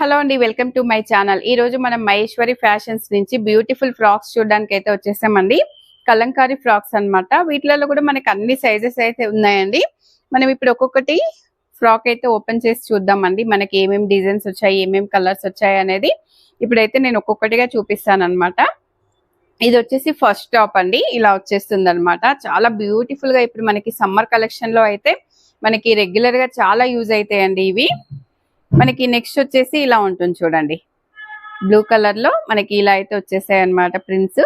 Hello అండి, welcome to my channel. ఈ రోజు మనం మహేశ్వరి ఫ్యాషన్స్ నుంచి బ్యూటిఫుల్ ఫ్రాక్స్ చూడడానికి అయితే వచ్చేసామండి. కలంకారీ ఫ్రాక్స్ అన్నమాట. వీటిలలో కూడా మనకి అన్ని సైజెస్ అయితే ఉన్నాయండి. మనం ఇప్పుడు ఒక్కొక్కటి ఫ్రాక్ అయితే ఓపెన్ చేసి చూద్దామండి. మనకి ఏమేమి డిజైన్స్ వచ్చాయి, ఏమేమి కలర్స్ వచ్చాయి అనేది ఇప్పుడైతే నేను ఒక్కొక్కటిగా చూపిస్తాను అనమాట. ఇది వచ్చేసి ఫస్ట్ టాప్ అండి. ఇలా వచ్చేస్తుంది అనమాట. చాలా బ్యూటిఫుల్ గా ఇప్పుడు మనకి సమ్మర్ కలెక్షన్ లో అయితే మనకి రెగ్యులర్ గా చాలా యూజ్ అవుతాయండి ఇవి. మనకి నెక్స్ట్ వచ్చేసి ఇలా ఉంటుంది చూడండి. బ్లూ కలర్ లో మనకి ఇలా అయితే వచ్చేసాయి అనమాట ప్రింట్స్.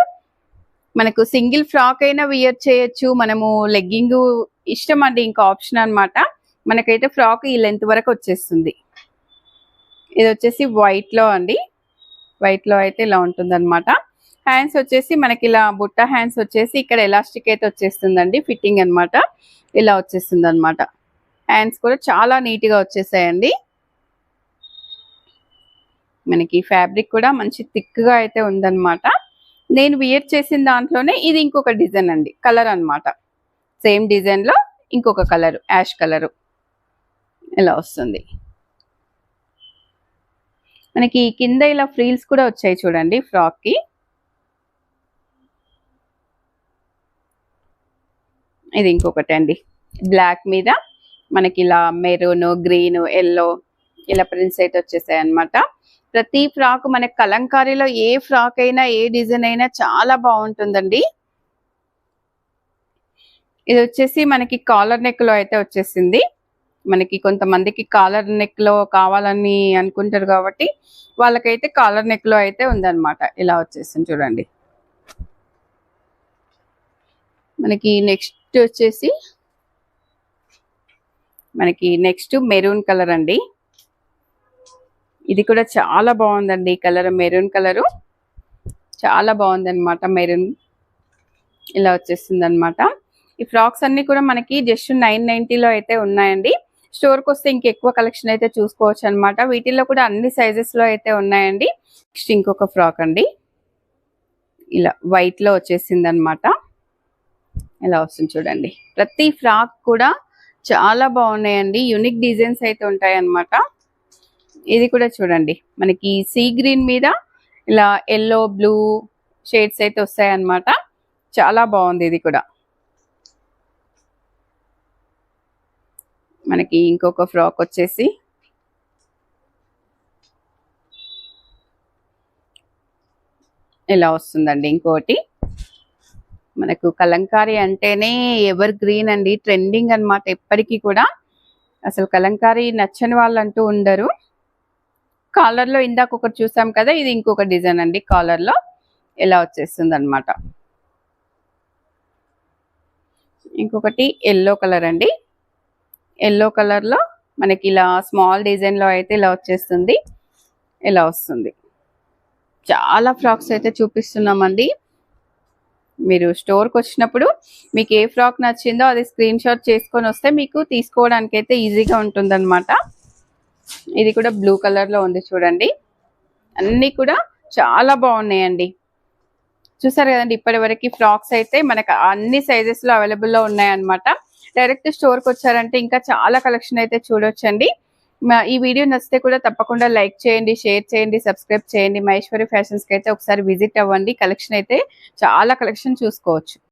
మనకు సింగిల్ ఫ్రాక్ అయినా వియర్ చేయొచ్చు, మనము లెగ్గింగ్ ఇష్టం అండి, ఇంకా ఆప్షన్ అనమాట. మనకైతే ఫ్రాక్ ఈ లెంత్ వరకు వచ్చేస్తుంది. ఇది వచ్చేసి వైట్ లో అండి. వైట్ లో అయితే ఇలా ఉంటుంది అనమాట. హ్యాండ్స్ వచ్చేసి మనకి ఇలా బుట్ట హ్యాండ్స్ వచ్చేసి ఇక్కడ ఎలాస్టిక్ అయితే వచ్చేస్తుందండి, ఫిట్టింగ్ అనమాట. ఇలా వచ్చేస్తుంది అనమాట. హ్యాండ్స్ కూడా చాలా నీట్ గా వచ్చేసాయండి. మనకి ఫ్యాబ్రిక్ కూడా మంచి థిక్ గా అయితే ఉందన్నమాట. నేను వియర్ చేసిన దాంట్లోనే ఇది ఇంకొక డిజైన్ అండి, కలర్ అన్నమాట. సేమ్ డిజైన్ లో ఇంకొక కలర్, యాష్ కలర్ ఇలా వస్తుంది. మనకి కింద ఇలా ఫ్రీల్స్ కూడా వచ్చాయి చూడండి ఫ్రాక్ కి. ఇది ఇంకొకటి అండి, బ్లాక్ మీద మనకి ఇలా మెరూన్, గ్రీన్, ఎల్లో ఇలా ప్రింట్స్ అయితే వచ్చేసాయి అన్నమాట. ప్రతి ఫ్రాక్ మనకి కలంకారీలో ఏ ఫ్రాక్ అయినా ఏ డిజైన్ అయినా చాలా బాగుంటుందండి. ఇది వచ్చేసి మనకి కాలర్ నెక్ లో అయితే వచ్చేసింది. మనకి కొంతమందికి కాలర్ నెక్ లో కావాలని అనుకుంటారు కాబట్టి వాళ్ళకైతే కాలర్ నెక్ లో అయితే ఉందన్నమాట. ఇలా వచ్చేసింది చూడండి. మనకి నెక్స్ట్ వచ్చేసి మనకి నెక్స్ట్ మెరూన్ కలర్ అండి. ఇది కూడా చాలా బాగుందండి కలర్. మెరూన్ కలరు చాలా బాగుంది అనమాట. మెరూన్ ఇలా వచ్చేస్తుంది అనమాట. ఈ ఫ్రాక్స్ అన్ని కూడా మనకి జస్ట్ 990లో అయితే ఉన్నాయండి. స్టోర్కి వస్తే ఇంకెక్కువ కలెక్షన్ అయితే చూసుకోవచ్చు అనమాట. వీటిల్లో కూడా అన్ని సైజెస్ లో అయితే ఉన్నాయండి. నెక్స్ట్ ఇంకొక ఫ్రాక్ అండి, ఇలా వైట్ లో వచ్చేసింది అనమాట. ఇలా వస్తుంది చూడండి. ప్రతి ఫ్రాక్ కూడా చాలా బాగున్నాయండి. యూనిక్ డిజైన్స్ అయితే ఉంటాయి అన్నమాట. ఇది కూడా చూడండి, మనకి సీ గ్రీన్ మీద ఇలా ఎల్లో, బ్లూ షేడ్స్ అయితే వస్తాయి అన్నమాట. చాలా బాగుంది ఇది కూడా. మనకి ఇంకొక ఫ్రాక్ వచ్చేసి ఇలా వస్తుందండి. ఇంకోటి మనకు కలంకారీ అంటేనే ఎవర్ గ్రీన్ అండి, ట్రెండింగ్ అన్నమాట ఎప్పటికీ కూడా. అసలు కలంకారీ నచ్చని వాళ్ళు అంటూ ఉండరు. కాలర్ లో ఇందాక ఒకటి చూసాం కదా, ఇది ఇంకొక డిజైన్ అండి. కాలర్ లో ఇలా వచ్చేస్తుంది అనమాట. ఇంకొకటి ఎల్లో కలర్ అండి. ఎల్లో కలర్ లో మనకి ఇలా స్మాల్ డిజైన్ లో అయితే ఇలా వచ్చేస్తుంది. ఇలా వస్తుంది. చాలా ఫ్రాక్స్ అయితే చూపిస్తున్నామండి. మీరు స్టోర్కి వచ్చినప్పుడు మీకు ఏ ఫ్రాక్ నచ్చిందో అది స్క్రీన్ షాట్ చేసుకొని వస్తే మీకు తీసుకోవడానికి అయితే ఈజీగా ఉంటుందన్నమాట. ఇది కూడా బ్లూ కలర్ లో ఉంది చూడండి. అన్ని కూడా చాలా బాగున్నాయండి. చూసారు కదండి, ఇప్పటి వరకు ఫ్రాక్స్ అయితే మనకు అన్ని సైజెస్ లో అవైలబుల్ లో ఉన్నాయన్నమాట. డైరెక్ట్ స్టోర్కి వచ్చారంటే ఇంకా చాలా కలెక్షన్ అయితే చూడొచ్చండి. ఈ వీడియో నచ్చితే కూడా తప్పకుండా లైక్ చేయండి, షేర్ చేయండి, సబ్స్క్రైబ్ చేయండి. మహేశ్వరి ఫ్యాషన్స్ కి అయితే ఒకసారి విజిట్ అవ్వండి. కలెక్షన్ అయితే చాలా కలెక్షన్ చూసుకోవచ్చు.